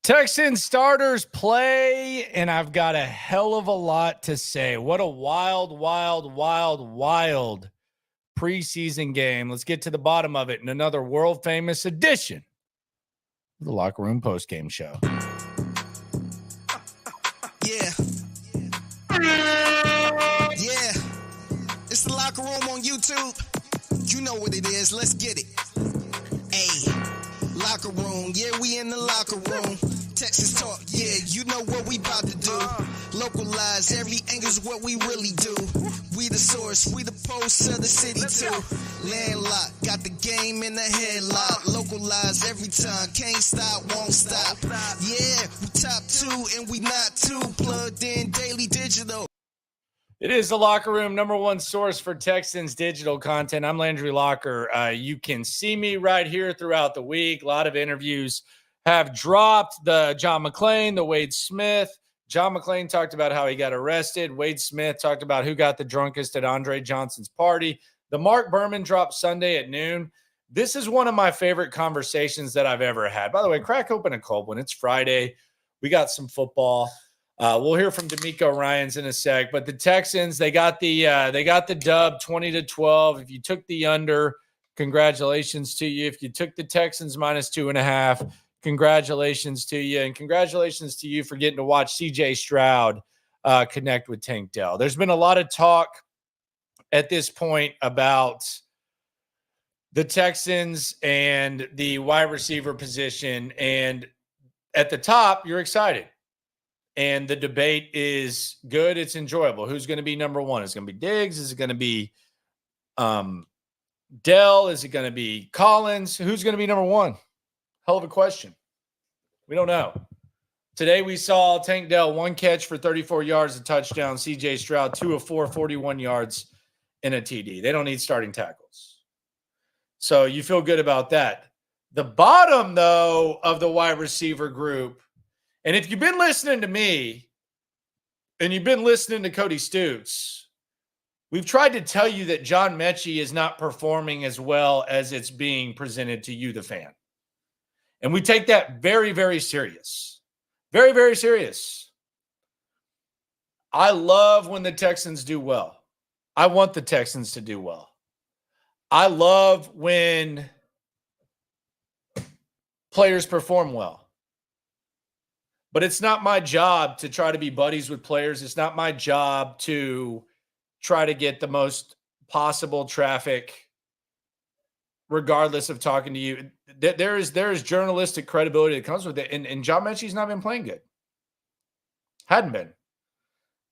Texans starters play, and I've got a hell of a lot to say. What a wild preseason game. Let's get to the bottom of it in another world-famous edition of the Locker Room Postgame Show. Yeah. It's the Locker Room on YouTube. You know what it is. Let's get it. Hey. Locker room, yeah, we in the locker room. Texas talk, yeah, you know what we about to do. Localize, every angle's what we really do. We the source, we the pulse of the city too. Landlocked, got the game in the headlock. Localize every time, can't stop, won't stop. Yeah, we top two and we not too. Plugged in daily digital. It is the Locker Room, number one source for Texans digital content. I'm Landry Locker. You can see me right here throughout the week. A lot of interviews have dropped. The John McClain, the Wade Smith. John McClain talked about how he got arrested. Wade Smith talked about who got the drunkest at Andre Johnson's party. The Mark Berman dropped Sunday at noon. This is one of my favorite conversations that I've ever had. By the way, crack open a cold one. It's Friday. We got some football. We'll hear from D'Amico Ryans in a sec, but the Texans, they got the dub 20-12. If you took the under, congratulations to you. If you took the Texans -2.5, congratulations to you. And congratulations to you for getting to watch CJ Stroud connect with Tank Dell. There's been a lot of talk at this point about the Texans and the wide receiver position. And at the top, you're excited. And the debate is good. It's enjoyable. Who's going to be number one? Is it going to be Diggs? Is it going to be Dell? Is it going to be Collins? Who's going to be number one? Hell of a question. We don't know. Today we saw Tank Dell, 1 catch for 34 yards, a touchdown. CJ Stroud, 2 of 4, 41 yards in a TD. They don't need starting tackles. So you feel good about that. The bottom, though, of the wide receiver group, and if you've been listening to me and you've been listening to Cody Stutes, we've tried to tell you that John Mechie is not performing as well as it's being presented to you, the fan. And we take that very, very serious. Very, very serious. I love when the Texans do well. I want the Texans to do well. I love when players perform well. But it's not my job to try to be buddies with players. It's not my job to try to get the most possible traffic, regardless of talking to you. There is journalistic credibility that comes with it. And John Mechie's not been playing good. Hadn't been.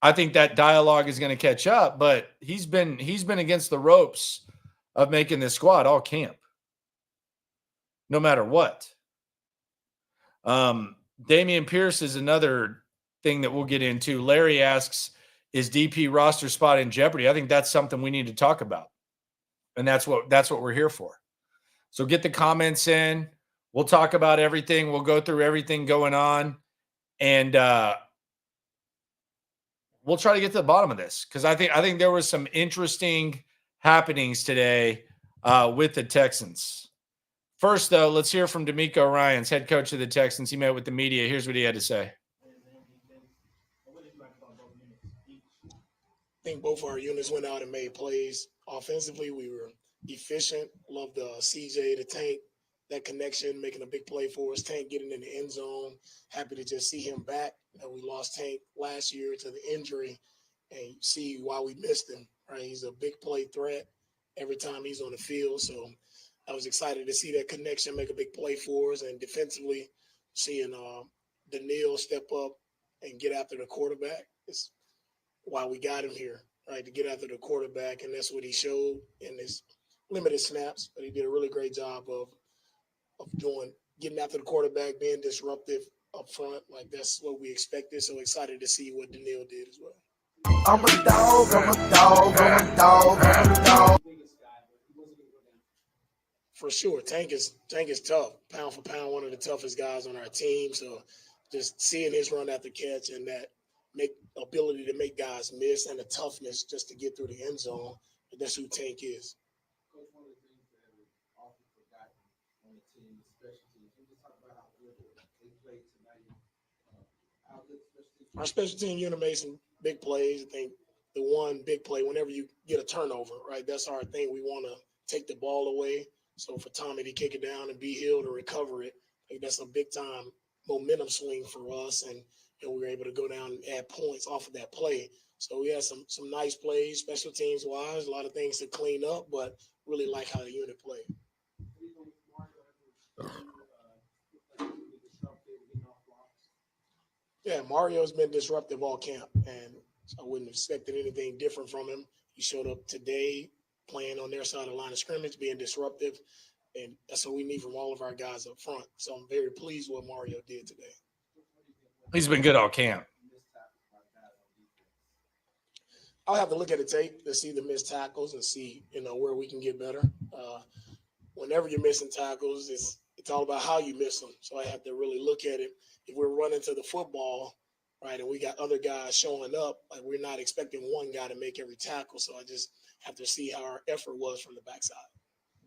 I think that dialogue is going to catch up, but he's been against the ropes of making this squad all camp. No matter what. Damian Pierce is another thing that we'll get into. Larry asks, is DP roster spot in jeopardy? I think that's something we need to talk about. And that's what we're here for. So get the comments in. We'll talk about everything. We'll go through everything going on. And we'll try to get to the bottom of this. Because I think there was some interesting happenings today with the Texans. First, though, let's hear from D'Amico Ryans, head coach of the Texans. He met with the media. Here's what he had to say. I think both our units went out and made plays. Offensively, we were efficient. Loved CJ, the Tank, that connection, making a big play for us. Tank getting in the end zone. Happy to just see him back. We lost Tank last year to the injury, and you see why we missed him. Right, he's a big play threat every time he's on the field. So I was excited to see that connection make a big play for us, and defensively, seeing Daniil step up and get after the quarterback is why we got him here, right, to get after the quarterback, and that's what he showed in his limited snaps. But he did a really great job of getting after the quarterback, being disruptive up front. Like, that's what we expected. So excited to see what Daniil did as well. I'm a dog, I'm a dog, I'm a dog, I'm a dog. For sure, Tank is tough, pound for pound, one of the toughest guys on our team. So just seeing his run after catch and that ability to make guys miss and the toughness just to get through the end zone, that's who Tank is. Coach, one of the things that is often forgotten on the team, especially teams, we just talk about how good they played tonight. Our special team unit made some big plays. I think the one big play, whenever you get a turnover, right, that's our thing. We want to take the ball away. So for Tommy to kick it down and be healed to recover it, I think that's a big time momentum swing for us. And we were able to go down and add points off of that play. So we had some nice plays, special teams wise, a lot of things to clean up, but really like how the unit played. Yeah, Mario's been disruptive all camp, and I wouldn't have expected anything different from him. He showed up today playing on their side of the line of scrimmage, being disruptive, and that's what we need from all of our guys up front. So I'm very pleased with what Mario did today. He's been good all camp. I'll have to look at the tape to see the missed tackles and see, where we can get better. Whenever you're missing tackles, it's all about how you miss them. So I have to really look at it. If we're running to the football, right, and we got other guys showing up, like we're not expecting one guy to make every tackle. So I just have to see how our effort was from the backside.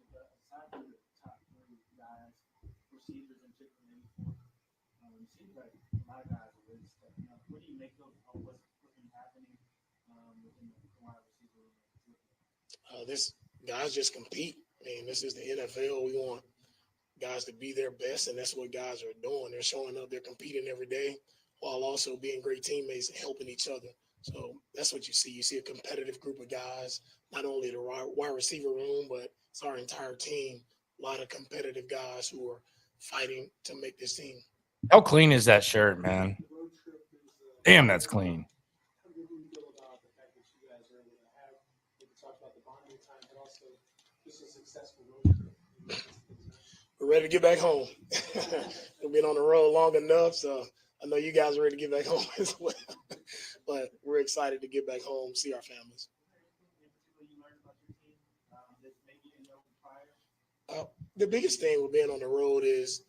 Aside from the top three guys, receivers and particularly, it seems like a lot of guys are really stepping up. What do you make of what's been happening within the wide receiver room? This guys just compete. I mean, this is the NFL. We want guys to be their best, and that's what guys are doing. They're showing up, they're competing every day while also being great teammates and helping each other. So that's what you see. You see a competitive group of guys, not only the wide receiver room, but it's our entire team. A lot of competitive guys who are fighting to make this team. How clean is that shirt, man? Damn, that's clean. How do you feel about the fact that you guys are able to have, we can talk about the bonding time, but also just a successful road trip? We're ready to get back home. We've been on the road long enough, so I know you guys are ready to get back home as well. But we're excited to get back home, see our families. The biggest thing with being on the road is,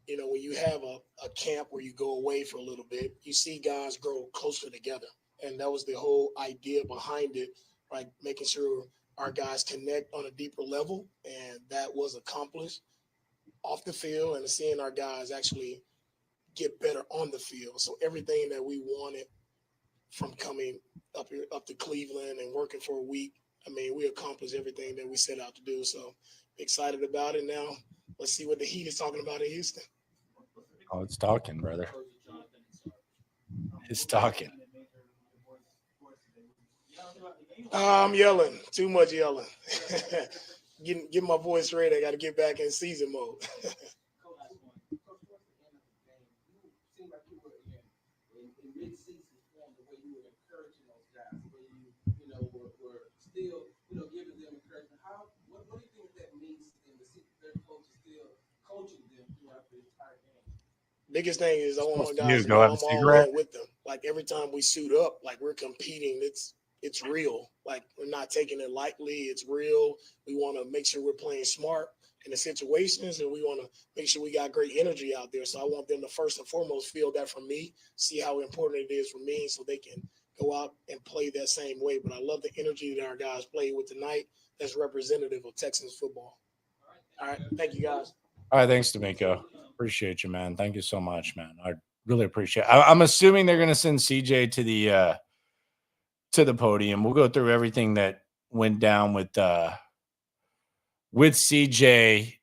when you have a camp where you go away for a little bit, you see guys grow closer together. And that was the whole idea behind it, right? Making sure our guys connect on a deeper level. And that was accomplished off the field and seeing our guys actually get better on the field. So everything that we wanted from coming up here, up to Cleveland and working for a week, I mean, we accomplished everything that we set out to do. So excited about it now. Let's see what the Heat is talking about in Houston. Oh, it's talking, brother. It's talking. I'm yelling. Too much yelling. Get my voice ready. I got to get back in season mode. Giving them encouragement. What do you think that means to them to see their coach is still coaching them throughout the entire game? Biggest thing is I want my guys to know I'm all in with them. Like every time we suit up, like we're competing. It's real. Like we're not taking it lightly. It's real. We want to make sure we're playing smart in the situations, and we want to make sure we got great energy out there. So I want them to first and foremost feel that from me, see how important it is for me, so they can go out and play that same way. But I love the energy that our guys played with tonight. That's representative of Texans football. All right. Thank you, guys. All right. Thanks, D'Amico. Appreciate you, man. Thank you so much, man. I really appreciate it. I'm assuming they're going to send CJ to the podium. We'll go through everything that went down with CJ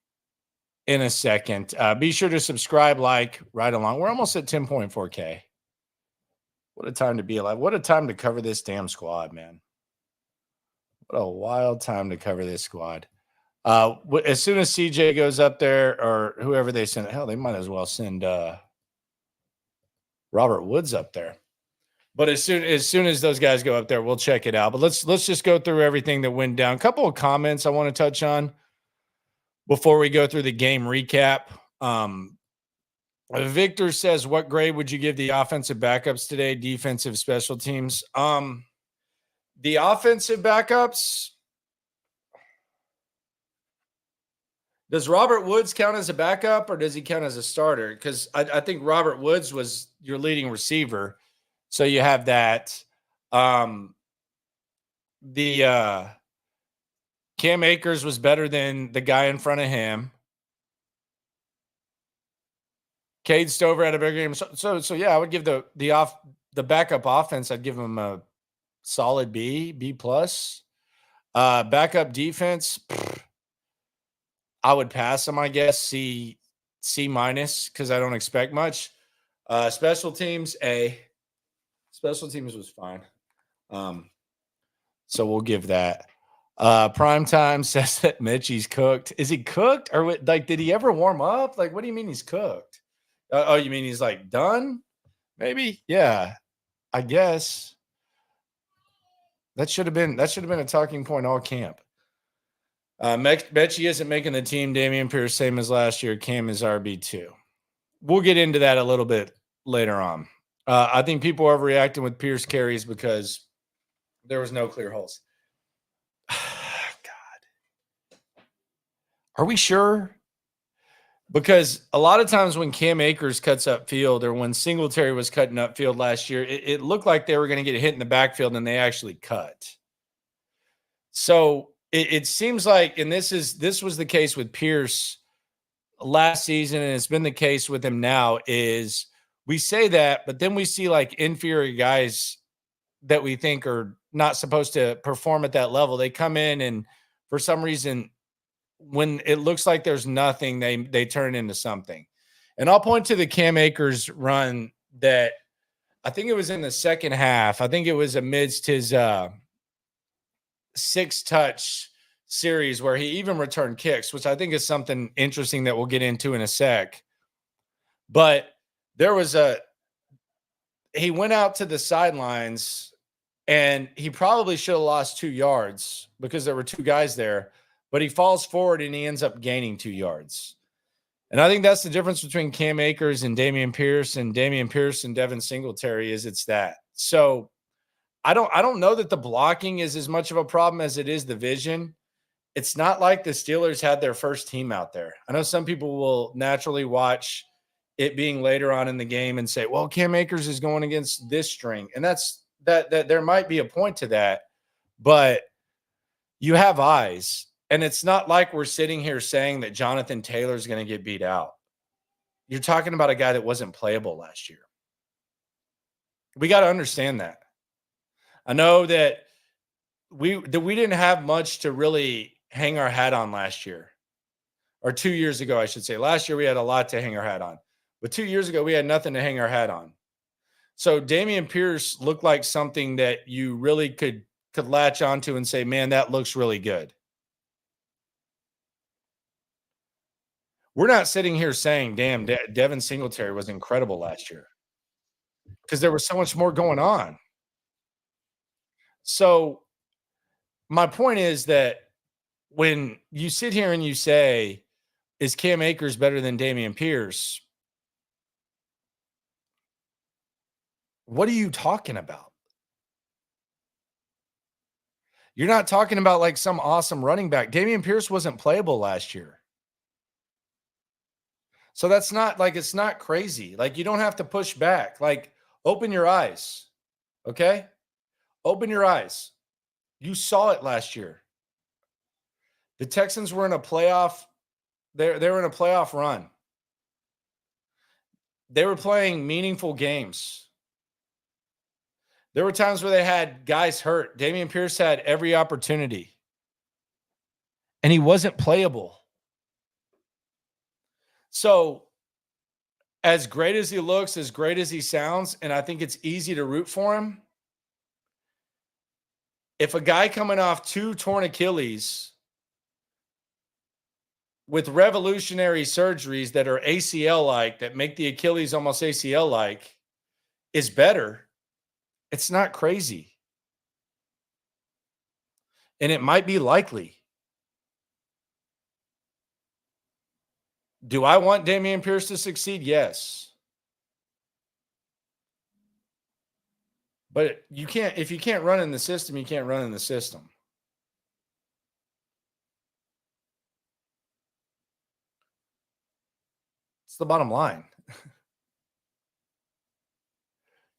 in a second. Be sure to subscribe, like, right along. We're almost at 10.4K. What a time to be alive. What a time to cover this damn squad, man. What a wild time to cover this squad. As soon as CJ goes up there, or whoever they send, hell, they might as well send Robert Woods up there. But as soon as those guys go up there, we'll check it out. But let's just go through everything that went down. A couple of comments I want to touch on before we go through the game recap. Victor says, what grade would you give the offensive backups today? Defensive, special teams. The offensive backups. Does Robert Woods count as a backup or does he count as a starter? Because I think Robert Woods was your leading receiver. So you have that. The Cam Akers was better than the guy in front of him. Cade Stover had a bigger game. So yeah, I would give the the backup offense, I'd give them a solid B plus. Backup defense, I would pass them, I guess. C minus, because I don't expect much. Special teams, A. Special teams was fine. So we'll give that. Prime time says that Mitchie's cooked. Is he cooked, or like did he ever warm up? Like, what do you mean he's cooked? Oh, you mean he's like done? Maybe, yeah. I guess that should have been a talking point all camp. Mechie isn't making the team. Dameon Pierce, same as last year. Cam is RB2. We'll get into that a little bit later on. I think people are overreacting with Pierce carries because there was no clear holes. God. Are we sure? Because a lot of times when Cam Akers cuts upfield, or when Singletary was cutting upfield last year, it looked like they were going to get hit in the backfield, and they actually cut. So it seems like, and this was the case with Pierce last season, and it's been the case with him now, is we say that, but then we see like inferior guys that we think are not supposed to perform at that level. They come in, and for some reason, when it looks like there's nothing, they turn into something. And I'll point to the Cam Akers run that I think it was in the second half. I think it was amidst his 6-touch series where he even returned kicks, which I think is something interesting that we'll get into in a sec. But there was he went out to the sidelines, and he probably should have lost 2 yards because there were 2 guys there. But he falls forward and he ends up gaining 2 yards. And I think that's the difference between Cam Akers and Dameon Pierce, and Dameon Pierce and Devin Singletary, is it's that. So I don't know that the blocking is as much of a problem as it is the vision. It's not like the Steelers had their first team out there. I know some people will naturally watch it being later on in the game and say, well, Cam Akers is going against this string. And that's that there might be a point to that, but you have eyes. And it's not like we're sitting here saying that Jonathan Taylor is going to get beat out. You're talking about a guy that wasn't playable last year. We got to understand that. I know that we didn't have much to really hang our hat on last year, or 2 years ago, I should say. Last year, we had a lot to hang our hat on. But 2 years ago, we had nothing to hang our hat on. So Dameon Pierce looked like something that you really could latch onto and say, man, that looks really good. We're not sitting here saying, damn, Devin Singletary was incredible last year, because there was so much more going on. So my point is that when you sit here and you say, is Cam Akers better than Dameon Pierce? What are you talking about? You're not talking about like some awesome running back. Dameon Pierce wasn't playable last year. So that's not like, it's not crazy. Like, you don't have to push back. Like, open your eyes. Okay? Open your eyes. You saw it last year. The Texans were in a playoff. They were in a playoff run. They were playing meaningful games. There were times where they had guys hurt. Dameon Pierce had every opportunity, and he wasn't playable. So as great as he looks, as great as he sounds, and I think it's easy to root for him, if a guy coming off 2 torn Achilles with revolutionary surgeries that are ACL-like, that make the Achilles almost ACL-like, is better, it's not crazy. And it might be likely. Do I want Dameon Pierce to succeed? Yes. But you can't, if you can't run in the system, you can't run in the system. It's the bottom line.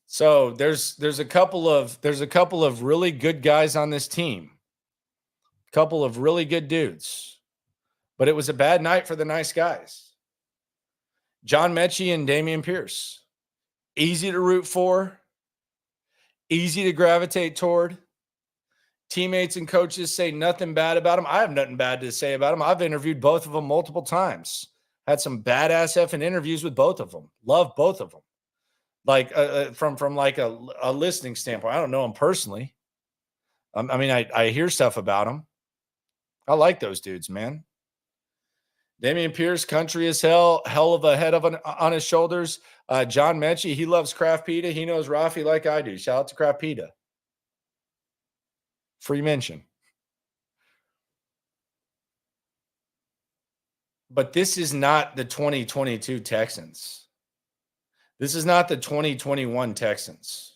So there's a couple of really good guys on this team. A couple of really good dudes. But it was a bad night for the nice guys. John Mechie and Dameon Pierce. Easy to root for. easy to gravitate toward. Teammates and coaches say nothing bad about him. I have nothing bad to say about him. I've interviewed both of them multiple times. Had some badass effing interviews with both of them. Love both of them. Like from like a listening standpoint. I don't know him personally. I mean, I hear stuff about him. I like those dudes, man. Dameon Pierce, country as hell of a head on his shoulders. John Mechie, he loves craft pita. He knows Rafi like I do. Shout out to craft pita. Free mention. But this is not the 2022 Texans. This is not the 2021 Texans.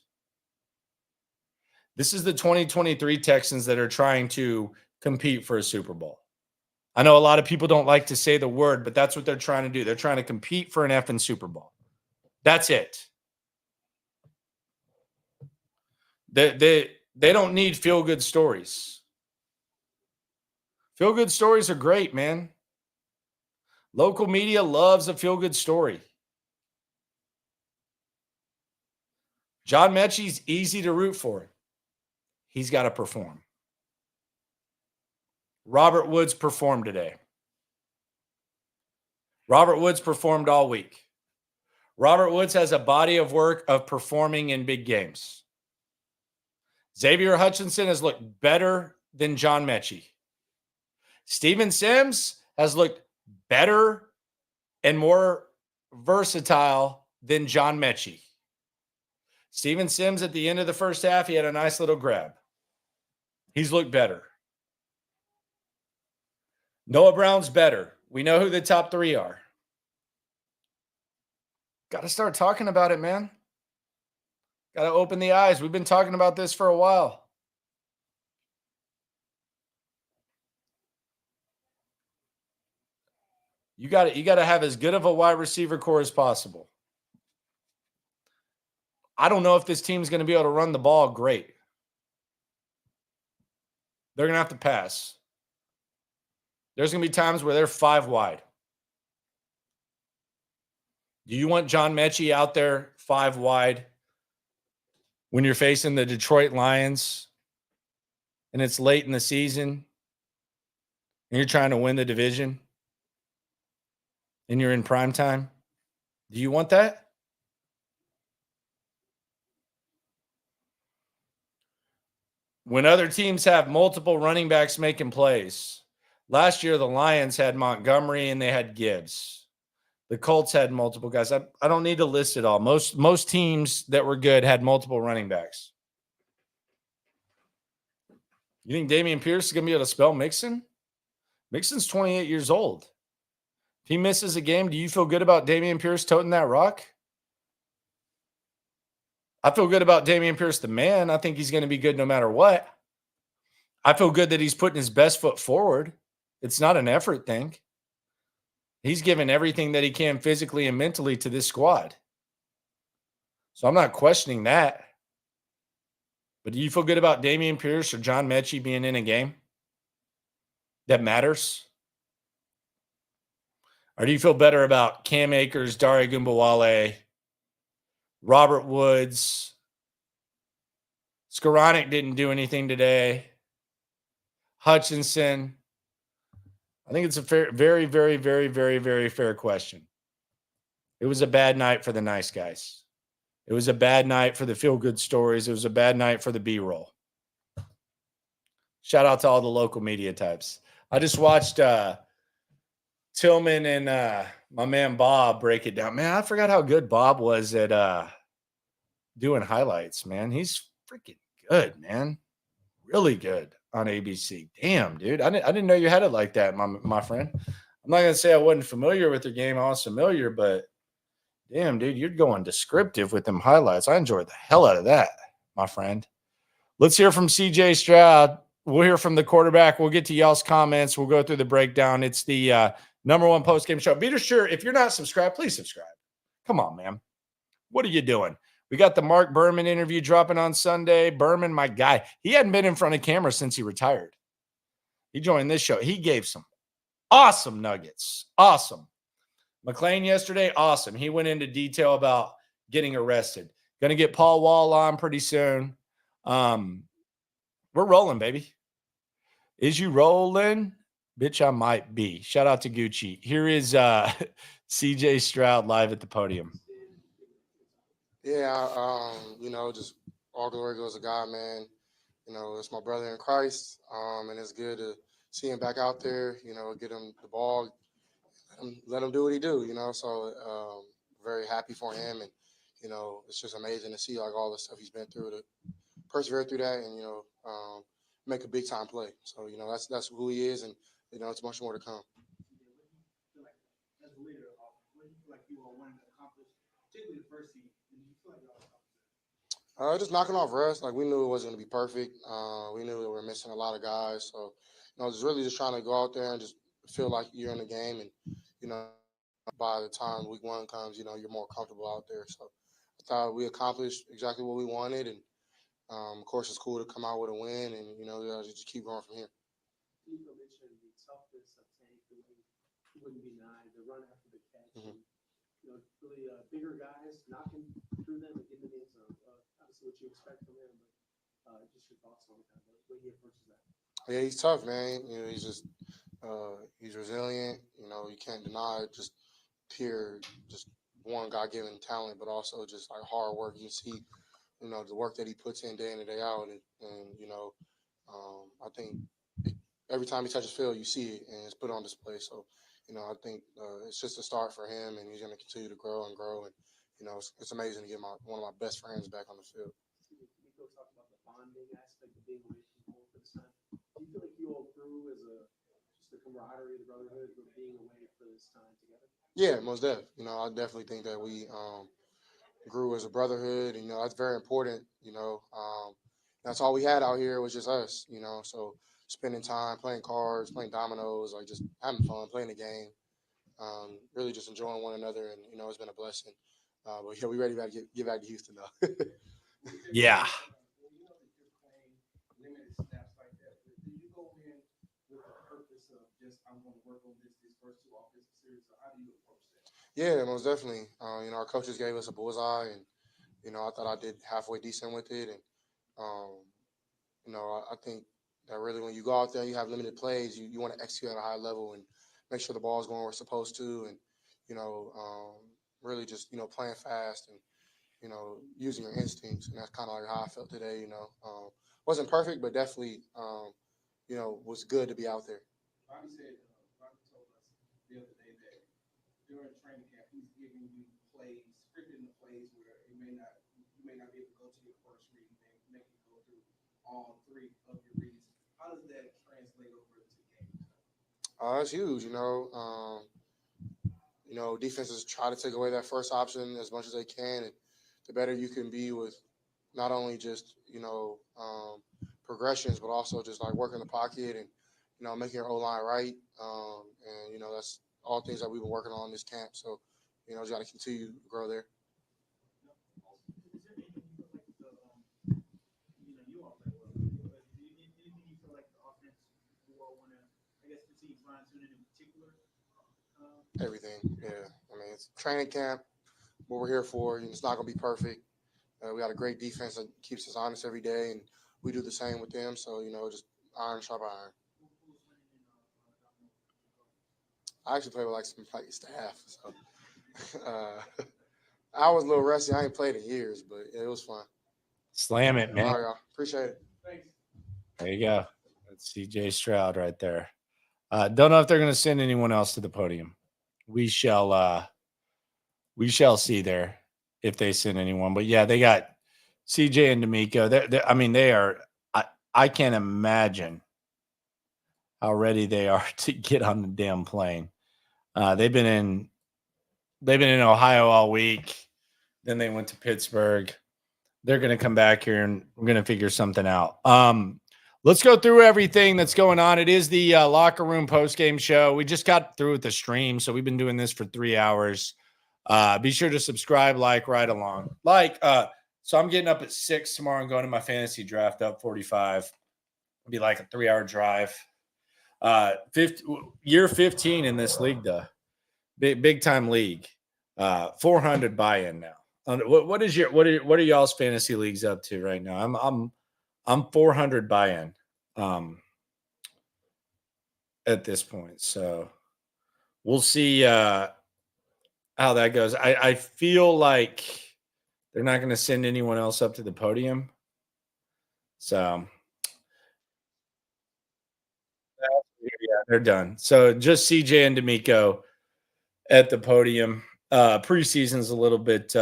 This is the 2023 Texans that are trying to compete for a Super Bowl. I know a lot of people don't like to say the word, but that's what they're trying to do. They're trying to compete for an effing Super Bowl. That's it. They don't need feel-good stories. Feel-good stories are great, man. Local media loves a feel-good story. John Mechie's easy to root for. He's got to perform. Robert Woods performed today. Robert Woods performed all week. Robert Woods has a body of work of performing in big games. Xavier Hutchinson has looked better than John Mechie. Steven Sims has looked better and more versatile than John Mechie. Steven Sims at the end of the first half, he had a nice little grab. He's looked better. Noah Brown's better. We know who the top three are. Got to start talking about it, man. Got to open the eyes. We've been talking about this for a while. You got to have as good of a wide receiver core as possible. I don't know if this team's going to be able to run the ball great. They're going to have to pass. There's going to be times where they're 5 wide. Do you want John Mechie out there 5 wide when you're facing the Detroit Lions and it's late in the season and you're trying to win the division and you're in prime time? Do you want that? When other teams have multiple running backs making plays, last year the Lions had Montgomery and they had Gibbs. The Colts had multiple guys. I don't need to list it all. Most teams that were good had multiple running backs. You think Dameon Pierce is going to be able to spell Mixon? Mixon's 28 years old. If he misses a game, do you feel good about Dameon Pierce toting that rock? I feel good about Dameon Pierce, the man. I think he's going to be good no matter what. I feel good that he's putting his best foot forward. It's not an effort thing. He's given everything that he can physically and mentally to this squad. So I'm not questioning that. But do you feel good about Dameon Pierce or John Mechie being in a game that matters? Or do you feel better about Cam Akers, Dare Gumbawale, Robert Woods? Skoranek didn't do anything today. Hutchinson. I think it's a very, very, very, very, very fair question. It was a bad night for the nice guys. It was a bad night for the feel-good stories. It was a bad night for the B-roll. Shout out to all the local media types. I just watched Tillman and my man Bob break it down. Man, I forgot how good Bob was at doing highlights, man. He's freaking good, man. Really good on ABC. Damn, dude. I didn't know you had it like that, my friend. I'm not going to say I wasn't familiar with the game. I was familiar, but damn, dude, you're going descriptive with them highlights. I enjoyed the hell out of that, my friend. Let's hear from CJ Stroud. We'll hear from the quarterback. We'll get to y'all's comments. We'll go through the breakdown. It's the number one post-game show. Be sure, if you're not subscribed, please subscribe. Come on, man. What are you doing? We got the Mark Berman interview dropping on Sunday. Berman, my guy, he hadn't been in front of camera since he retired. He joined this show. He gave some awesome nuggets. Awesome. McClain yesterday, awesome. He went into detail about getting arrested. Going to get Paul Wall on pretty soon. We're rolling, baby. Is you rolling? Bitch, I might be. Shout out to Gucci. Here is CJ Stroud live at the podium. Yeah, just all glory goes to God, man. It's my brother in Christ, and it's good to see him back out there. Get him the ball, let him do what he do. So very happy for him, and it's just amazing to see like all the stuff he's been through to persevere through that, and make a big time play. So that's who he is, and it's much more to come. As a leader, what do you feel like you all wanted to accomplish, particularly the first season? Do you feel like y'all accomplished that? Just knocking off rest. Like we knew it wasn't going to be perfect. We knew that we were missing a lot of guys. So, just really just trying to go out there and just feel like you're in the game. And, by the time week one comes, you're more comfortable out there. So I thought we accomplished exactly what we wanted. And, of course, it's cool to come out with a win and, just keep going from here. You mentioned the toughness of Tank, the wouldn't be nine, the run after the catch. Mm-hmm. And, really bigger guys knocking through them and getting the end zone. Obviously, what you expect from him, but just your thoughts on kind of what he approaches that. Yeah, he's tough, man. He's just he's resilient. You can't deny it. Just pure, just one God-given talent, but also just like hard work. You see, the work that he puts in day and day out, and I think every time he touches field, you see it, and it's put on display. So, I think it's just a start for him, and he's going to continue to grow and grow. And it's amazing to get one of my best friends back on the field. Nico talked about the bonding aspect of being away from home for this time. Do you feel like you all grew as just the camaraderie, the brotherhood, of being away for this time together? Yeah, most definitely. I definitely think that we grew as a brotherhood. And, that's very important. That's all we had out here was just us. So spending time playing cards, playing dominoes, like just having fun, playing the game, really just enjoying one another. And it's been a blessing. But yeah, we ready to get back to Houston though. Yeah. Limited snaps like that. Do you go in with the purpose of just I'm going to work on these first two offensive series? Or how do you approach that? Yeah, most definitely. Our coaches gave us a bullseye, and I thought I did halfway decent with it. And I think that really when you go out there, you have limited plays. You want to execute at a high level and make sure the ball is going where it's supposed to, and really just playing fast and using your instincts. And that's kind of like how I felt today. Wasn't perfect, but definitely was good to be out there. Bobby told us the other day that during training camp, he's giving you plays, scripting the plays where you may not be able to go to your first read and then make you go through all three of your reads. How does that translate over to game? It's huge. Defenses try to take away that first option as much as they can, and the better you can be with not only just progressions, but also just like working the pocket and making your O-line right. And that's all things that we've been working on this camp. So just got to continue to grow there. Is there anything you feel like you all play well, but anything you feel like the offense you all want to, I guess, continue fine-tuning in particular? Everything, yeah. I mean, it's training camp, what we're here for. It's not going to be perfect. We got a great defense that keeps us honest every day, and we do the same with them. So, just iron sharp iron. I actually play with like some staff. So I was a little rusty. I ain't played in years, but it was fun. Slam it, man. All right, y'all. Appreciate it. Thanks. There you go. That's CJ Stroud right there. Don't know if they're going to send anyone else to the podium. We shall see there if they send anyone. But yeah, they got CJ and D'Amico. They are. I can't imagine how ready they are to get on the damn plane. They've been in Ohio all week. Then they went to Pittsburgh. They're going to come back here and we're going to figure something out. Let's go through everything that's going on. It is the Locker Room postgame show. We just got through with the stream, so we've been doing this for 3 hours. Be sure to subscribe, like, right along. So I'm getting up at 6 tomorrow and going to my fantasy draft up 45. It'll be like a 3-hour drive. Year 15 in this league, though. Big time league. 400 buy-in now. What are y'all's fantasy leagues up to right now? I'm 400 buy-in at this point. So we'll see how that goes. I feel like they're not going to send anyone else up to the podium. So yeah, they're done. So just CJ and D'Amico at the podium. Preseason's a little bit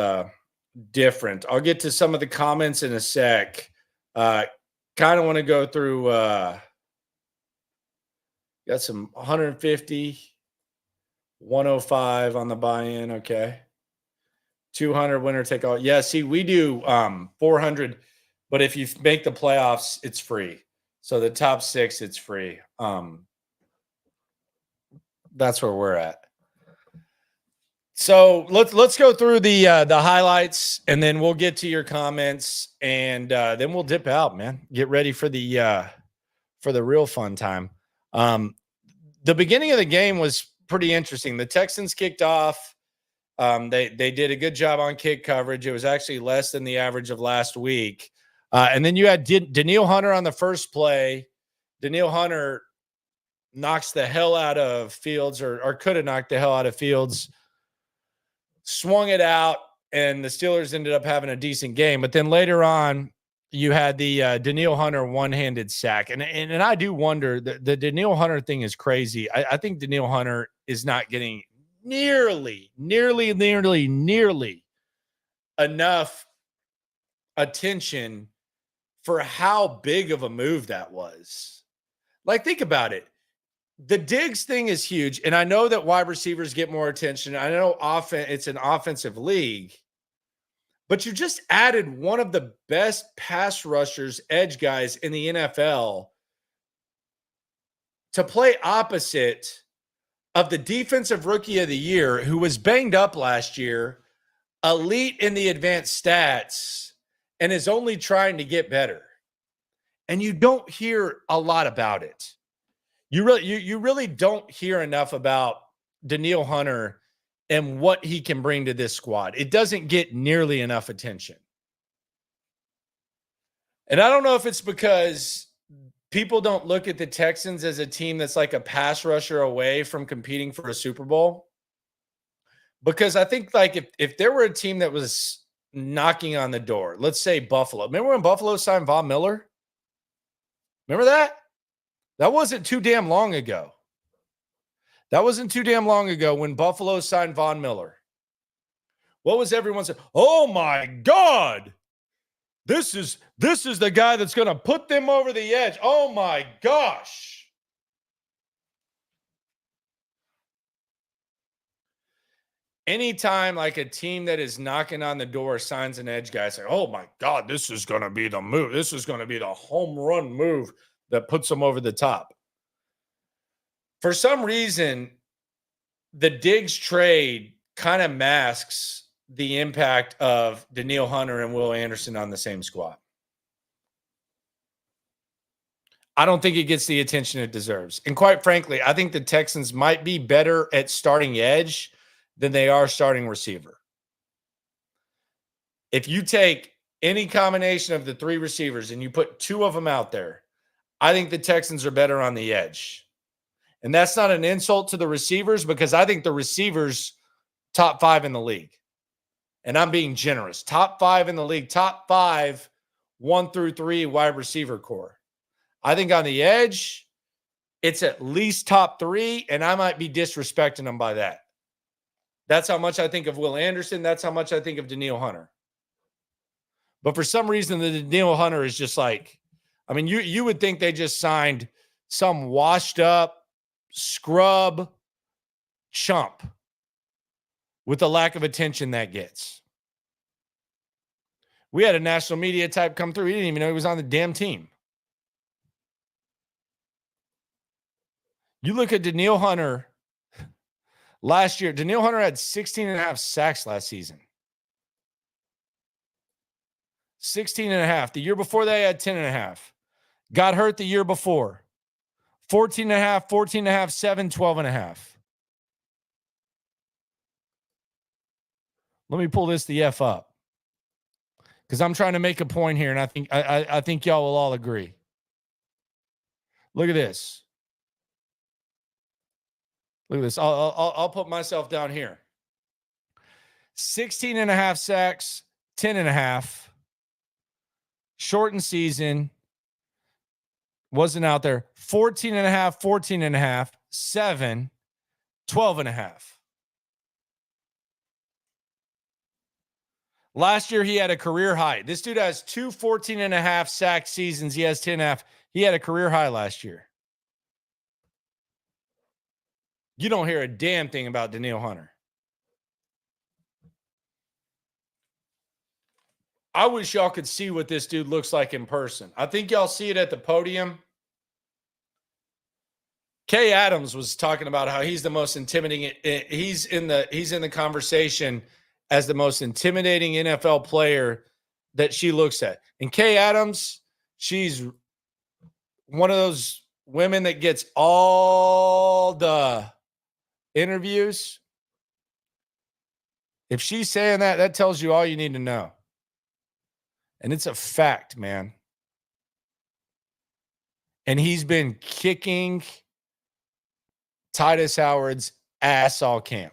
different. I'll get to some of the comments in a sec. Kind of want to go through got some 150, 105 on the buy-in. Okay. 200 winner take all. Yeah, see, we do 400, but if you make the playoffs, it's free. So the top 6, it's free. That's where we're at. So let's go through the highlights, and then we'll get to your comments, and then we'll dip out, man. Get ready for the real fun time. The beginning of the game was pretty interesting. The Texans kicked off. They did a good job on kick coverage. It was actually less than the average of last week. And then you had Danielle Hunter on the first play. Danielle Hunter knocks the hell out of Fields, or could have knocked the hell out of Fields. Swung it out, and the Steelers ended up having a decent game. But then later on, you had the Danielle Hunter one-handed sack. And I do wonder, the Danielle Hunter thing is crazy. I think Danielle Hunter is not getting nearly enough attention for how big of a move that was. Like, think about it. The Diggs thing is huge, and I know that wide receivers get more attention. I know it's an offensive league, but you just added one of the best pass rushers, edge guys in the NFL to play opposite of the defensive rookie of the year, who was banged up last year, elite in the advanced stats, and is only trying to get better. And you don't hear a lot about it. You really don't hear enough about Danielle Hunter and what he can bring to this squad. It doesn't get nearly enough attention. And I don't know if it's because people don't look at the Texans as a team that's like a pass rusher away from competing for a Super Bowl. Because I think, like, if there were a team that was knocking on the door, let's say Buffalo. Remember when Buffalo signed Von Miller? Remember that? That wasn't too damn long ago. That wasn't too damn long ago when Buffalo signed Von Miller. What was everyone saying? Oh my God. This is the guy that's going to put them over the edge. Oh my gosh. Anytime like a team that is knocking on the door signs an edge guy, say, oh my God, this is going to be the move. This is going to be the home run move that puts them over the top. For some reason, the Diggs trade kind of masks the impact of Danielle Hunter and Will Anderson on the same squad. I don't think it gets the attention it deserves. And quite frankly, I think the Texans might be better at starting edge than they are starting receiver. If you take any combination of the 3 receivers and you put 2 of them out there, I think the Texans are better on the edge. And that's not an insult to the receivers, because I think the receivers top 5 in the league. And I'm being generous. Top 5 in the league, top 5, 1 through 3 wide receiver core. I think on the edge, it's at least top 3, and I might be disrespecting them by that. That's how much I think of Will Anderson. That's how much I think of Danielle Hunter. But for some reason, the Danielle Hunter is just like, I mean, you would think they just signed some washed up scrub chump with the lack of attention that gets. We had a national media type come through. He didn't even know he was on the damn team. You look at Danielle Hunter last year. Danielle Hunter had 16.5 sacks last season. 16.5. The year before that, he had 10.5. Got hurt the year before. 14.5, 14.5, 7, 12.5. Let me pull this the F up. because I'm trying to make a point here, and I think y'all will all agree. Look at this. Look at this. I'll put myself down here. 16 and a half sacks, 10 and a half. Shortened season. Wasn't out there. 14 and a half, 14 and a half, 7, 12 and a half. Last year, he had a career high. This dude has 2 14 and a half sack seasons. He has 10 and a half. He had a career high last year. You don't hear a damn thing about Danielle Hunter. I wish y'all could see what this dude looks like in person. I think y'all see it at the podium. Kay Adams was talking about how he's the most intimidating. He's in the conversation as the most intimidating NFL player that she looks at. And Kay Adams, she's one of those women that gets all the interviews. If she's saying that, that tells you all you need to know. And it's a fact, man. And he's been kicking Titus Howard's ass all camp.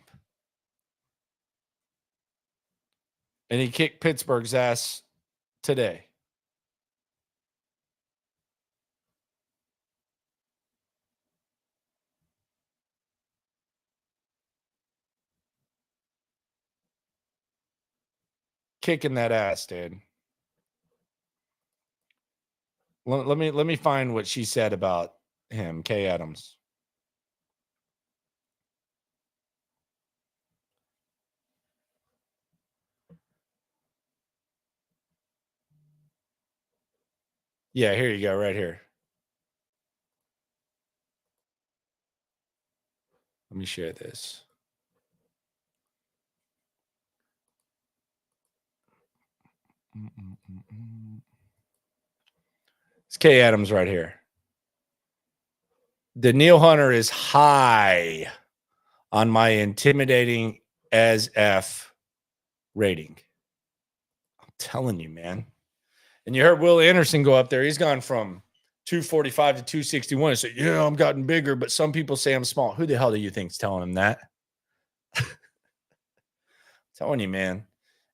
And he kicked Pittsburgh's ass today. Kicking that ass, dude. Let me find what she said about him, Kay Adams. Yeah, here you go, right here. Let me share this. It's Kay Adams right here. Danielle Hunter is high on my intimidating as F rating. I'm telling you, man. And you heard Will Anderson go up there. He's gone from 245 to 261 and say, yeah, I'm gotten bigger, but some people say I'm small. Who the hell do you think's telling him that? Telling you, man,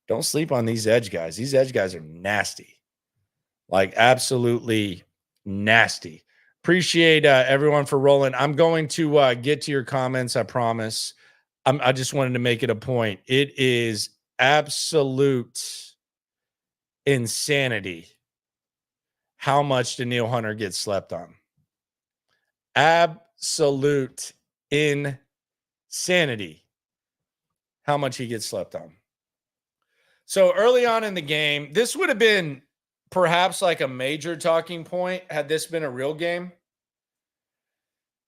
don't sleep on these edge guys. These edge guys are nasty. Like absolutely nasty. Appreciate everyone for rolling. I'm going to get to your comments. I promise. I just wanted to make it a point. It is absolute insanity how much Danielle Hunter gets slept on. Absolute insanity how much he gets slept on. So early on in the game, this would have been perhaps like a major talking point had this been a real game.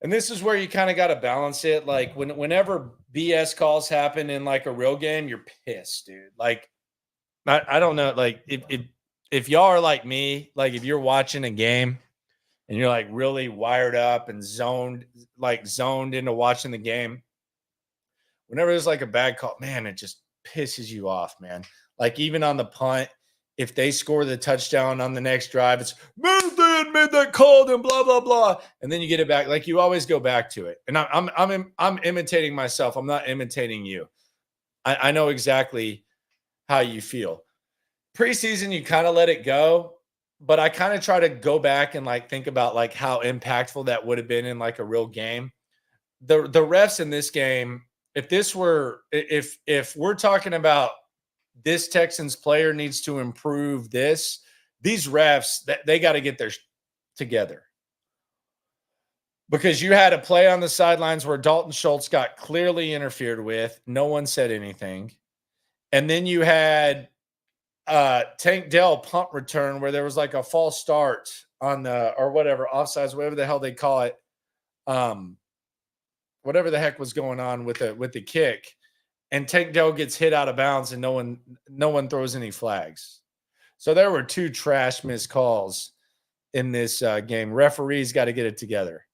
And this is where you kind of got to balance it. Like whenever BS calls happen in like a real game, you're pissed, dude. Like, I don't know. Like if y'all are like me, like if you're watching a game and you're like really wired up and zoned into watching the game, whenever there's like a bad call, man, it just pisses you off, man. Like even on the punt, if they score the touchdown on the next drive, it's man, if they had made that call, then blah blah blah, and then you get it back. Like you always go back to it. And I'm imitating myself. I'm not imitating you. I know exactly how you feel. Preseason, you kind of let it go, but I kind of try to go back and like think about like how impactful that would have been in like a real game. The refs in this game, if we're talking about this Texans player needs to improve this, these refs, they got to get their together. Because you had a play on the sidelines where Dalton Schultz got clearly interfered with. No one said anything. And then you had Tank Dell punt return where there was like a false start on the, or whatever, offsides, whatever the hell they call it. Whatever the heck was going on with the kick. And Tank Dell gets hit out of bounds and no one throws any flags. So there were 2 trash missed calls in this game. Referees got to get it together.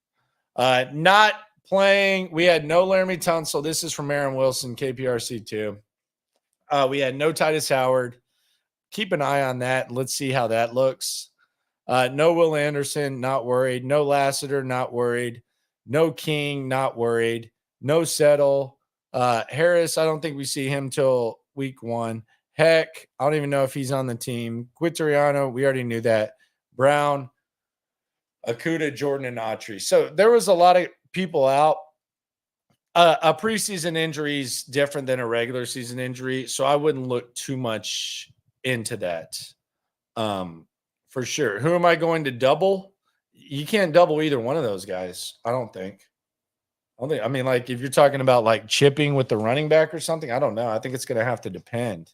Not playing. We had no Laramie Tunsil. This is from Aaron Wilson, KPRC2. We had no Titus Howard. keep an eye on that. Let's see how that looks. No Will Anderson, not worried. No Lassiter, not worried. No King, not worried. No Settle. Harris, I don't think we see him till week 1. Heck, I don't even know if he's on the team. Quintariano, we already knew that. Brown, Akuda, Jordan, and Autry. So there was a lot of people out. A preseason injury is different than a regular season injury, so I wouldn't look too much into that. For sure. Who am I going to double? You can't double either one of those guys, I don't think. I mean, like, if you're talking about like chipping with the running back or something, I don't know. I think it's going to have to depend.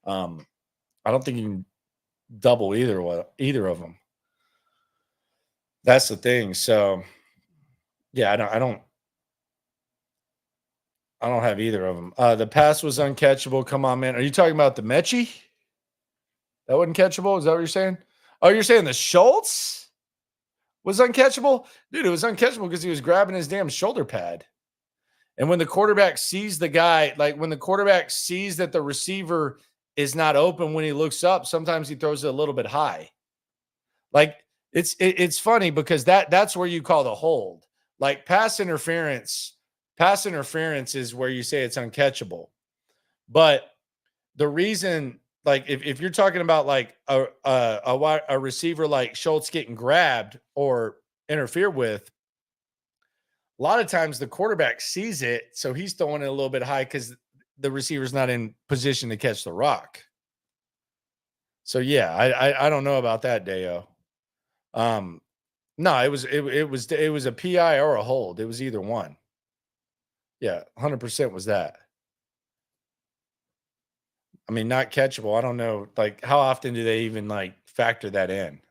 I don't think you can double either of them. That's the thing. So, yeah, I don't have either of them. The pass was uncatchable. Come on, man. Are you talking about the Mechie? That wasn't catchable? Is that what you're saying? Oh, you're saying the Schultz was uncatchable? Dude, it was uncatchable because he was grabbing his damn shoulder pad. And when the quarterback sees the guy, like when the quarterback sees that the receiver is not open when he looks up, sometimes he throws it a little bit high. Like, it's funny because that's where you call the hold. Like pass interference is where you say it's uncatchable. But the reason, like if you're talking about like a receiver like Schultz getting grabbed or interfered with, a lot of times the quarterback sees it, so he's throwing it a little bit high because the receiver's not in position to catch the rock. So yeah, I don't know about that, Deo. No, it was a PI or a hold. It was either one. Yeah, 100% was that. I mean, not catchable. I don't know, like how often do they even like factor that in?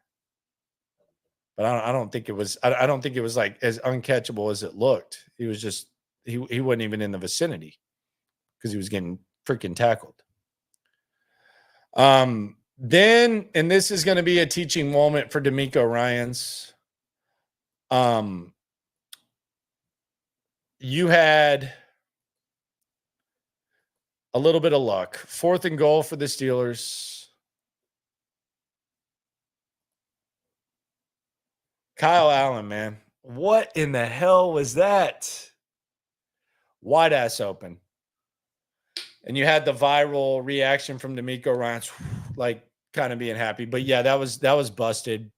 But I don't think it was. I don't think it was like as uncatchable as it looked. He was just he wasn't even in the vicinity because he was getting freaking tackled. Then, and this is going to be a teaching moment for D'Amico Ryans. You had a little bit of luck. 4th and goal for the Steelers. Kyle Allen, man. What in the hell was that? Wide ass open. And you had the viral reaction from D'Amico Ryans, like kind of being happy. But yeah, that was busted.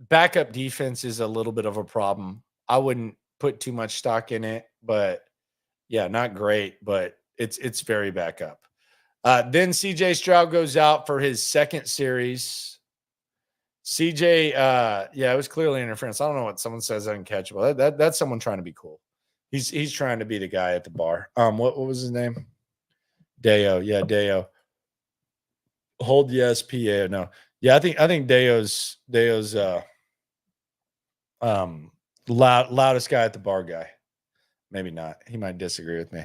Backup defense is a little bit of a problem. I wouldn't put too much stock in it, but yeah, not great, but it's very backup. Then CJ Stroud goes out for his second series. CJ, yeah, it was clearly interference. I don't know what someone says uncatchable. That's someone trying to be cool. He's trying to be the guy at the bar. What was his name? Deo. Yeah, Deo. Hold yes, PA. No. Yeah, I think Deo's loudest guy at the bar guy. Maybe not. He might disagree with me.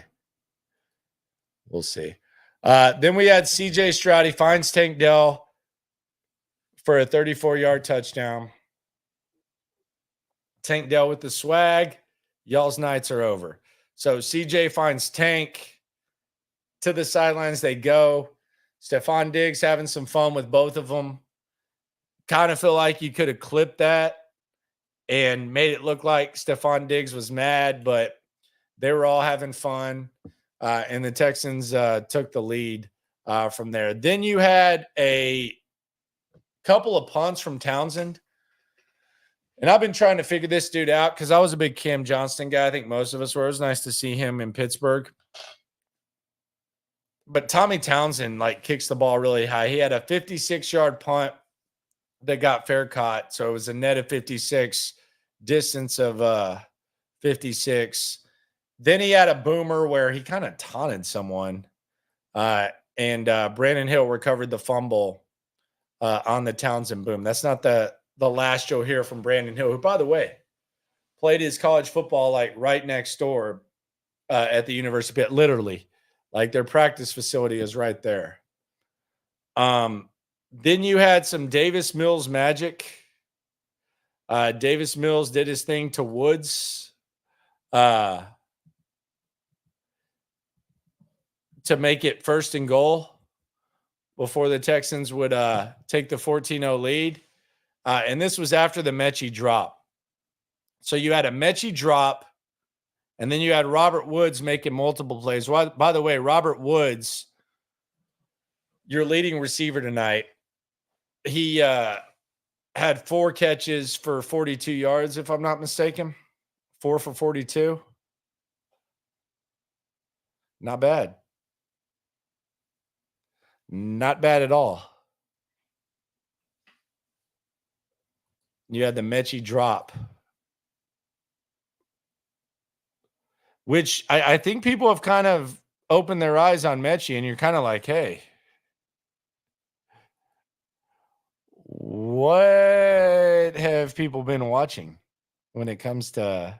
We'll see. Then we had CJ Stroud. He finds Tank Dell for a 34-yard touchdown. Tank Dell with the swag. Y'all's nights are over. So CJ finds Tank. To the sidelines they go. Stephon Diggs having some fun with both of them. Kind of feel like you could have clipped that and made it look like Stephon Diggs was mad, but they were all having fun. And the Texans took the lead from there. Then you had a couple of punts from Townsend. And I've been trying to figure this dude out because I was a big Cam Johnston guy. I think most of us were. It was nice to see him in Pittsburgh. But Tommy Townsend, like, kicks the ball really high. He had a 56-yard punt that got fair caught. So it was a net of 56, distance of 56. Then he had a boomer where he kind of taunted someone. And Brandon Hill recovered the fumble on the Townsend boom. That's not the last you'll hear from Brandon Hill, who, by the way, played his college football like right next door at the University of Pitt, literally. Like their practice facility is right there. Then you had some Davis Mills magic. Davis Mills did his thing to Woods to make it 1st and goal. before the Texans would take the 14-0 lead. And this was after the Mechie drop. So you had a Mechie drop, and then you had Robert Woods making multiple plays. By the way, Robert Woods, your leading receiver tonight, he had 4 catches for 42 yards, if I'm not mistaken. 4 for 42. Not bad. Not bad at all. You had the Mechie drop, which I think people have kind of opened their eyes on Mechie, and you're kind of like, hey, what have people been watching when it comes to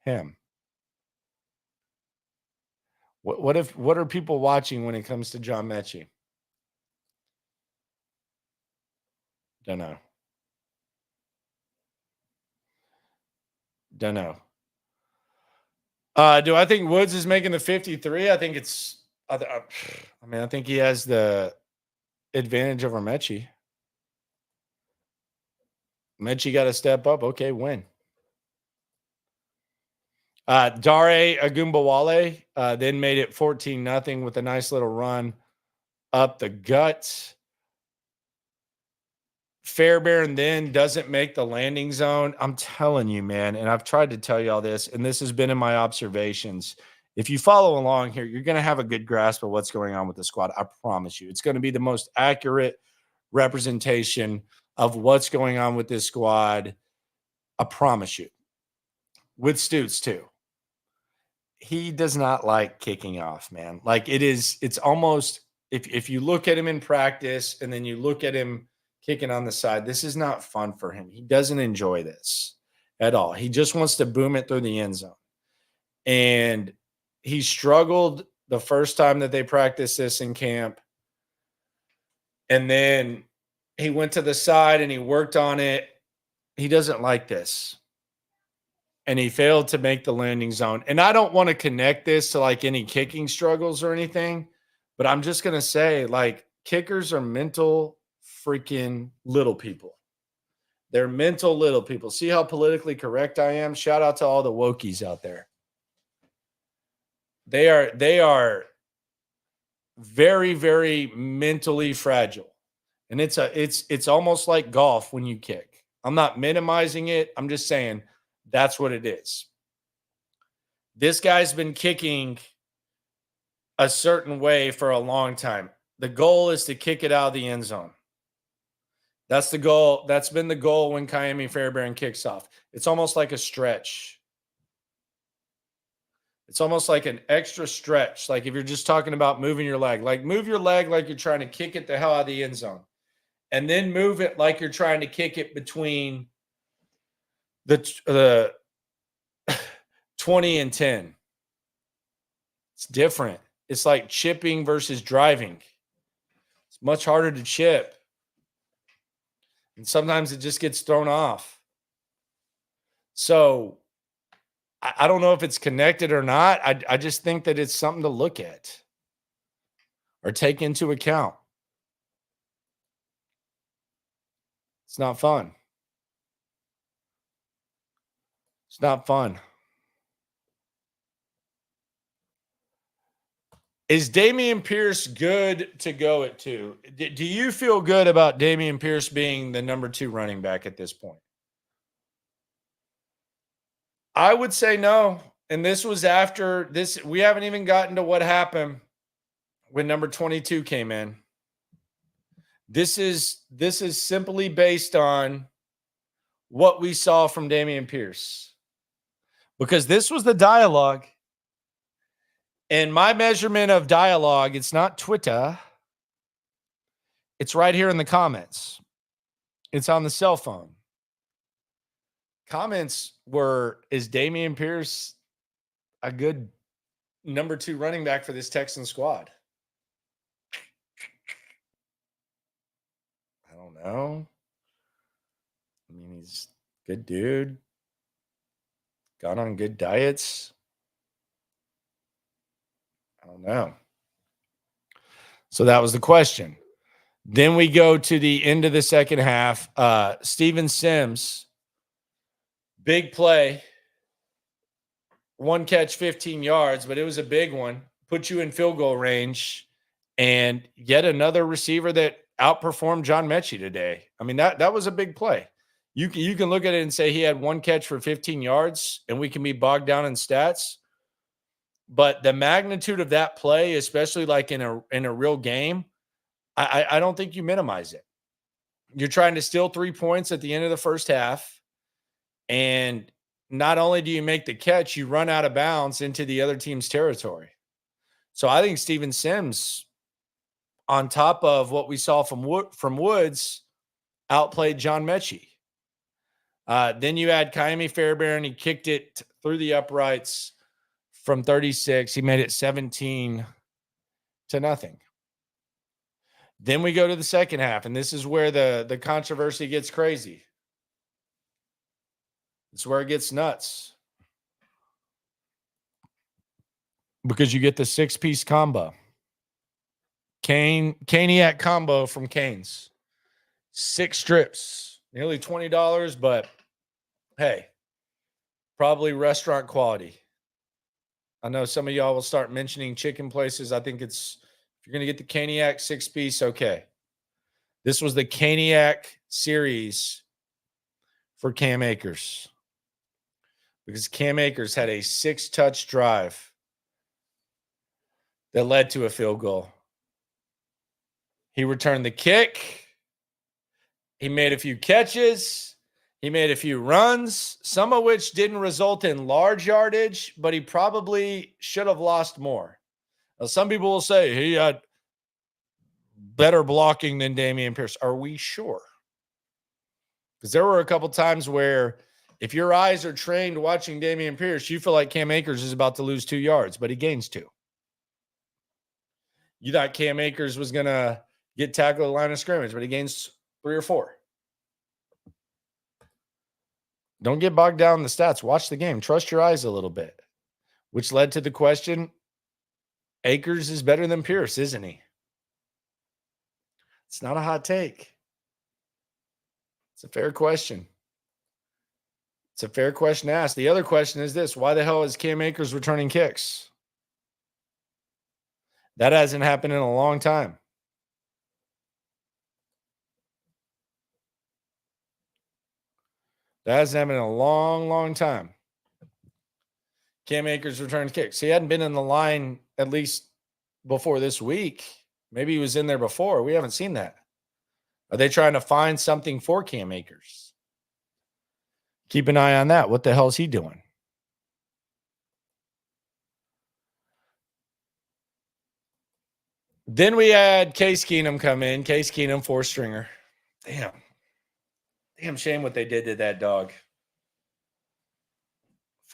him? What are people watching when it comes to John Mechie? Don't know. Do I think Woods is making the 53? I think it's. I think he has the advantage over Mechie. Mechie got to step up. Okay, win. Dare Agumbawale then made it 14-0 with a nice little run up the gut. Fairbairn then doesn't make the landing zone. I'm telling you, man, and I've tried to tell you all this, and this has been in my observations. If you follow along here, you're going to have a good grasp of what's going on with the squad. I promise you. It's going to be the most accurate representation of what's going on with this squad. I promise you. With Stutes, too. He does not like kicking off, man. Like it's almost, if you look at him in practice and then you look at him kicking on the side, this is not fun for him. He doesn't enjoy this at all. He just wants to boom it through the end zone. And he struggled the first time that they practiced this in camp. And then he went to the side and he worked on it. He doesn't like this. And he failed to make the landing zone. And I don't want to connect this to like any kicking struggles or anything, but I'm just going to say, like, kickers are mental freaking little people. They're mental little people. See how politically correct I am? Shout out to all the wokies out there. They are very, very mentally fragile. And it's almost like golf when you kick. I'm not minimizing it. I'm just saying that's what it is. This guy's been kicking a certain way for a long time. The goal is to kick it out of the end zone. That's the goal. That's been the goal when Ka'imi Fairbairn kicks off. It's almost like a stretch. It's almost like an extra stretch. Like if you're just talking about moving your leg. Like move your leg like you're trying to kick it the hell out of the end zone. And then move it like you're trying to kick it between the 20 and 10. It's different. It's like chipping versus driving. It's much harder to chip. And sometimes it just gets thrown off. So I don't know if it's connected or not. I just think that it's something to look at or take into account. It's not fun. It's not fun. Is Dameon Pierce good to go at 2? Do you feel good about Dameon Pierce being the number 2 running back at this point? I would say no. And this was after this. We haven't even gotten to what happened when number 22 came in. This is simply based on what we saw from Dameon Pierce. Because this was the dialogue. And my measurement of dialogue, it's not Twitter. It's right here in the comments. It's on the cell phone. Comments were, is Dameon Pierce a good number 2 running back for this Texan squad? I don't know. I mean, he's a good dude. Got on good diets. I don't know. So that was the question. Then we go to the end of the second half. Steven Sims, big play. 1 catch, 15 yards, but it was a big one. Put you in field goal range. And yet another receiver that outperformed John Mechie today. I mean, that was a big play. You can look at it and say he had 1 catch for 15 yards, and we can be bogged down in stats. But the magnitude of that play, especially like in a real game, I don't think you minimize it. You're trying to steal 3 points at the end of the first half, and not only do you make the catch, you run out of bounds into the other team's territory. So I think Steven Sims, on top of what we saw from Woods, outplayed John Mechie. Then you had Kaimi Fairbairn. He kicked it through the uprights from 36. He made it 17-0. Then we go to the second half, and this is where the controversy gets crazy. It's where it gets nuts. Because you get the 6-piece combo. Caniac combo from Cane's. 6 strips. Nearly $20, but hey, probably restaurant quality. I know some of y'all will start mentioning chicken places. I think if you're going to get the Caniac 6-piece, okay. This was the Caniac series for Cam Akers. Because Cam Akers had a 6-touch drive that led to a field goal. He returned the kick. He made a few catches. He made a few runs, some of which didn't result in large yardage, but he probably should have lost more. Now, some people will say he had better blocking than Dameon Pierce. Are we sure? Because there were a couple times where if your eyes are trained watching Dameon Pierce, you feel like Cam Akers is about to lose 2 yards, but he gains 2. You thought Cam Akers was going to get tackled at the line of scrimmage, but he gains 3 or 4. Don't get bogged down in the stats. Watch the game. Trust your eyes a little bit, which led to the question, Akers is better than Pierce, isn't he? It's not a hot take. It's a fair question. It's a fair question to ask. The other question is this: why the hell is Cam Akers returning kicks? That hasn't happened in a long time. That hasn't happened in a long, long time. Cam Akers returns kicks. He hadn't been in the line at least before this week. Maybe he was in there before. We haven't seen that. Are they trying to find something for Cam Akers? Keep an eye on that. What the hell is he doing? Then we had Case Keenum come in. Case Keenum, 4-stringer. Damn shame what they did to that dog.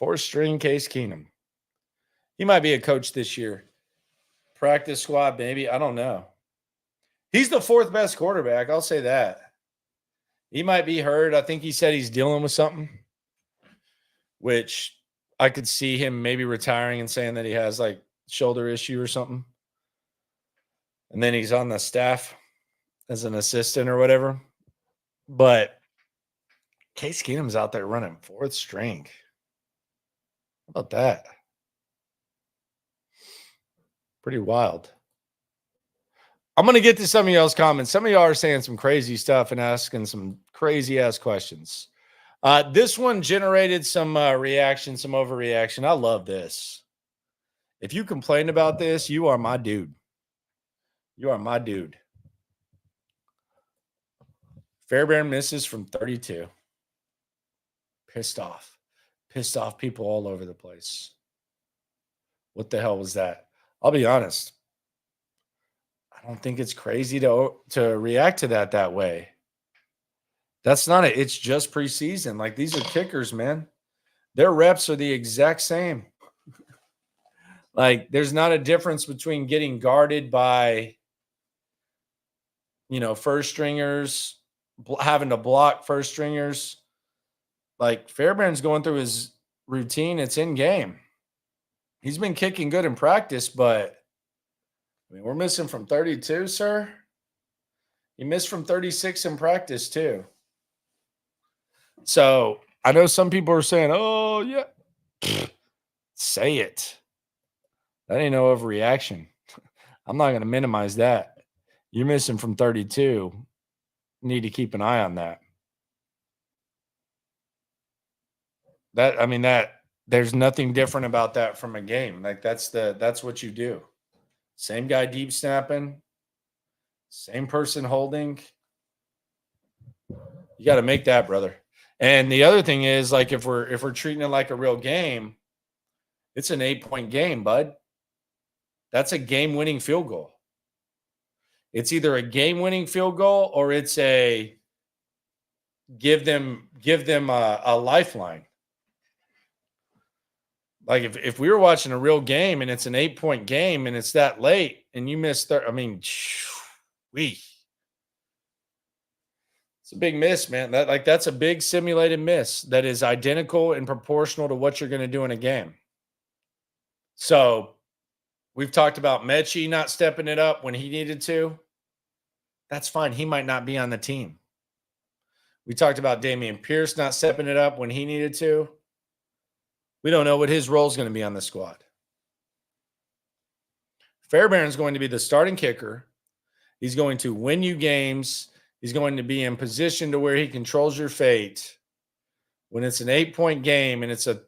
4-string Case Keenum. He might be a coach this year. Practice squad, maybe. I don't know. He's the 4th best quarterback. I'll say that. He might be hurt. I think he said he's dealing with something, which I could see him maybe retiring and saying that he has like shoulder issue or something. And then he's on the staff as an assistant or whatever. But Case Keenum's out there running 4th string. How about that? Pretty wild. I'm going to get to some of y'all's comments. Some of y'all are saying some crazy stuff and asking some crazy-ass questions. This one generated some reaction, some overreaction. I love this. If you complain about this, you are my dude. You are my dude. Fairbairn misses from 32. Pissed off. Pissed off people all over the place. What the hell was that? I'll be honest. I don't think it's crazy to react to that way. That's not it. It's just preseason. Like, these are kickers, man. Their reps are the exact same. Like, there's not a difference between getting guarded by, first stringers, having to block first stringers. Like, Fairbairn's going through his routine. It's in game. He's been kicking good in practice, but we're missing from 32, sir. He missed from 36 in practice too. So I know some people are saying, oh, yeah. Say it. That ain't no overreaction. I'm not going to minimize that. You're missing from 32. Need to keep an eye on that. There's nothing different about that from a game. Like that's what you do. Same guy deep snapping, same person holding. You got to make that, brother. And the other thing is, like, if we're treating it like a real game, it's an 8-point game, bud. That's a game-winning field goal. It's either a game-winning field goal or it's a give them a lifeline. Like if we were watching a real game and it's an 8-point game and it's that late and you miss it's a big miss, man. That's a big simulated miss that is identical and proportional to what you're going to do in a game. So we've talked about Mechie not stepping it up when he needed to. That's fine. He might not be on the team. We talked about Dameon Pierce not stepping it up when he needed to. We don't know what his role is going to be on the squad. Fairbairn's going to be the starting kicker. He's going to win you games. He's going to be in position to where he controls your fate. When it's an 8-point game and it's a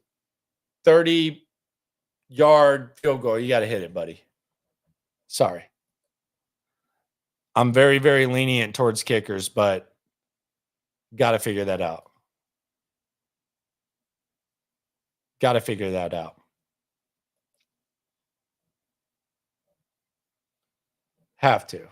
30-yard field goal, you got to hit it, buddy. Sorry. I'm very, very lenient towards kickers, but got to figure that out. Got to figure that out. Have to.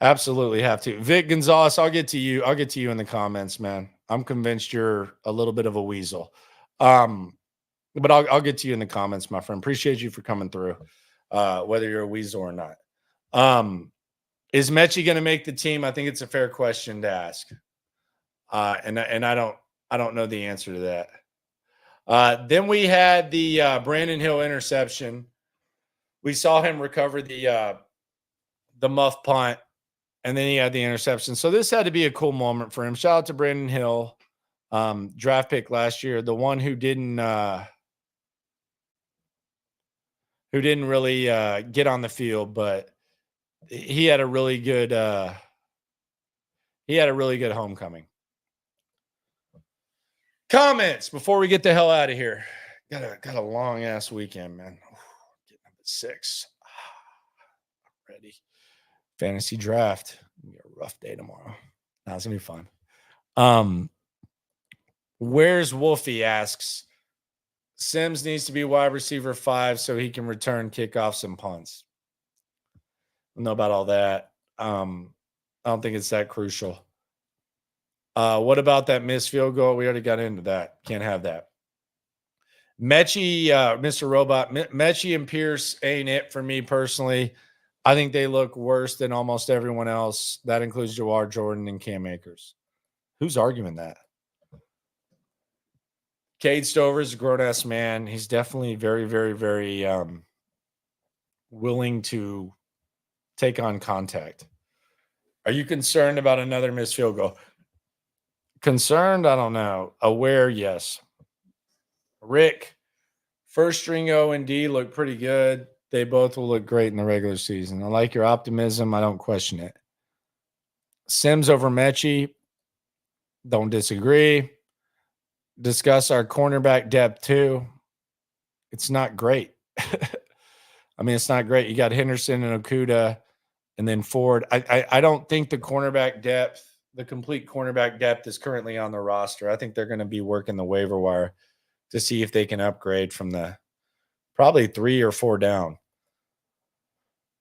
Absolutely have to. Vic Gonzalez, I'll get to you. I'll get to you in the comments, man. I'm convinced you're a little bit of a weasel. But I'll get to you in the comments, my friend. Appreciate you for coming through, whether you're a weasel or not. Is Mechie going to make the team? I think it's a fair question to ask. And I don't know the answer to that. Then we had the Brandon Hill interception. We saw him recover the muff punt, and then he had the interception. So this had to be a cool moment for him. Shout out to Brandon Hill, draft pick last year, the one who didn't really get on the field, but he had a really good homecoming. Comments before we get the hell out of here. Got a long ass weekend, man. Getting up at 6. I'm ready. Fantasy draft. It's gonna be a rough day tomorrow. No, it's gonna be fun. Where's Wolfie asks, Sims needs to be wide receiver 5 so he can return kickoffs and punts. I don't know about all that. I don't think it's that crucial. What about that missed field goal? We already got into that. Can't have that. Mechie, Mr. Robot, Mechie and Pierce ain't it for me personally. I think they look worse than almost everyone else. That includes Jawar Jordan and Cam Akers. Who's arguing that? Cade Stover is a grown-ass man. He's definitely very, very, very willing to take on contact. Are you concerned about another missed field goal? Concerned? I don't know. Aware? Yes. Rick, first string O&D look pretty good. They both will look great in the regular season. I like your optimism. I don't question it. Sims over Mechie. Don't disagree. Discuss our cornerback depth too. It's not great. I mean, it's not great. You got Henderson and Okuda and then Ford. I don't think the cornerback depth, the complete cornerback depth is currently on the roster. I think they're going to be working the waiver wire to see if they can upgrade from the probably 3 or 4 down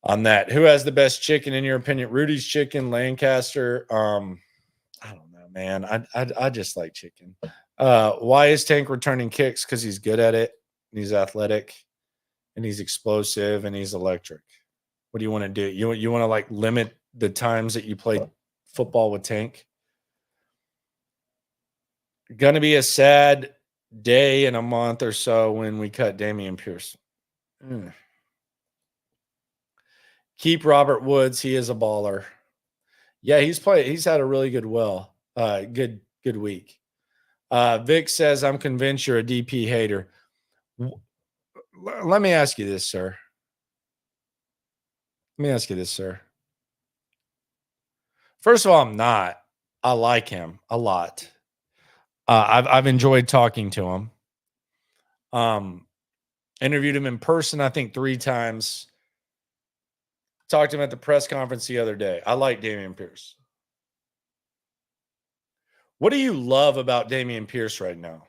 on that. Who has the best chicken in your opinion? Rudy's Chicken, Lancaster. I don't know, man. I just like chicken. Why is Tank returning kicks? Because he's good at it. And he's athletic and he's explosive and he's electric. What do you want to do? You want to like limit the times that you play football with Tank? Gonna be a sad day in a month or so when we cut Dameon Pierce. Keep Robert Woods. He is a baller. Yeah, he's had a really good good week. Vic says, I'm convinced you're a DP hater. Let me ask you this, sir. First of all, I'm not. I like him a lot. I've enjoyed talking to him. Interviewed him in person, I think 3 times. Talked to him at the press conference the other day. I like Dameon Pierce. What do you love about Dameon Pierce right now?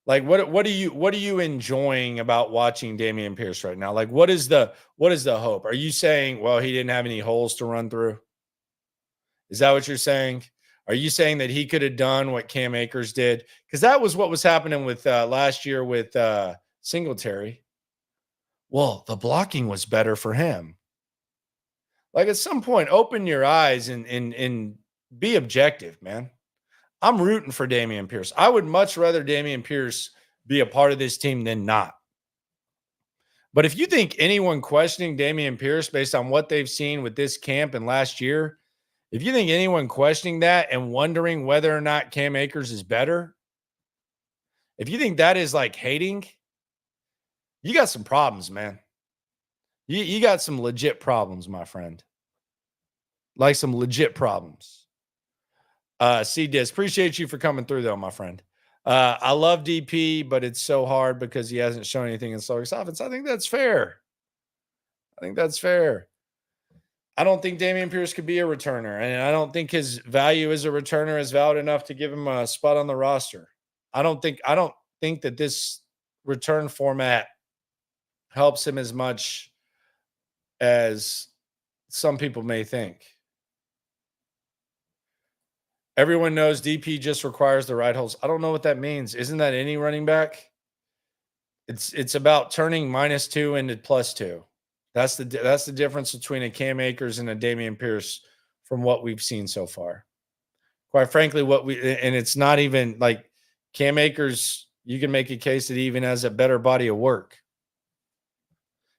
Like what are you enjoying about watching Dameon Pierce right now? Like what is the hope? Are you saying, well, he didn't have any holes to run through? Is that what you're saying? Are you saying that he could have done what Cam Akers did? Because that was what was happening with last year with Singletary. Well, the blocking was better for him. Like at some point, open your eyes and be objective, man. I'm rooting for Dameon Pierce. I would much rather Dameon Pierce be a part of this team than not. But if you think anyone questioning Dameon Pierce based on what they've seen with this camp and last year, if you think anyone questioning that and wondering whether or not Cam Akers is better, if you think that is like hating, you got some problems, man. You got some legit problems, my friend. Like some legit problems. C-Diz, appreciate you for coming through, though, my friend. I love DP, but it's so hard because he hasn't shown anything in Celtics offense. I think that's fair. I don't think Dameon Pierce could be a returner, and I don't think his value as a returner is valid enough to give him a spot on the roster. I don't think that this return format helps him as much as some people may think. Everyone knows DP just requires the right holes. I don't know what that means. Isn't that any running back? It's about turning -2 into +2. That's the difference between a Cam Akers and a Dameon Pierce from what we've seen so far. Quite frankly, and it's not even like Cam Akers, you can make a case that he even has a better body of work.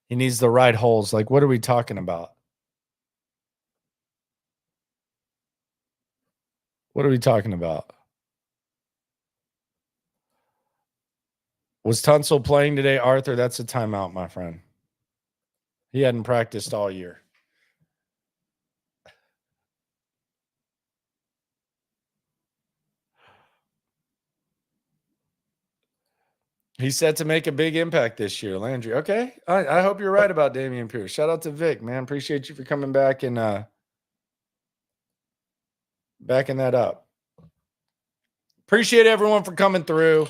He needs the right holes. Like, what are we talking about? What are we talking about? Was Tunsil playing today, Arthur? That's a timeout, my friend. He hadn't practiced all year. He's set to make a big impact this year, Landry. Okay. I hope you're right about Dameon Pierce. Shout out to Vic, man. Appreciate you for coming back and backing that up. Appreciate everyone for coming through.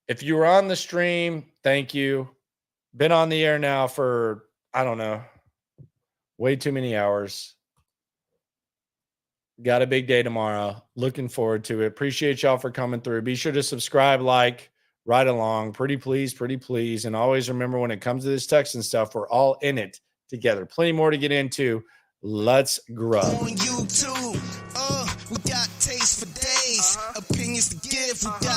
If you were on the stream, thank you. Been on the air now for, I don't know, way too many hours. Got a big day tomorrow. Looking forward to it. Appreciate y'all for coming through. Be sure to subscribe, like, right along. Pretty please. And always remember, when it comes to this Texan stuff, we're all in it together. Plenty more to get into. Let's grub. On YouTube, we got taste for days. Opinions to give, we got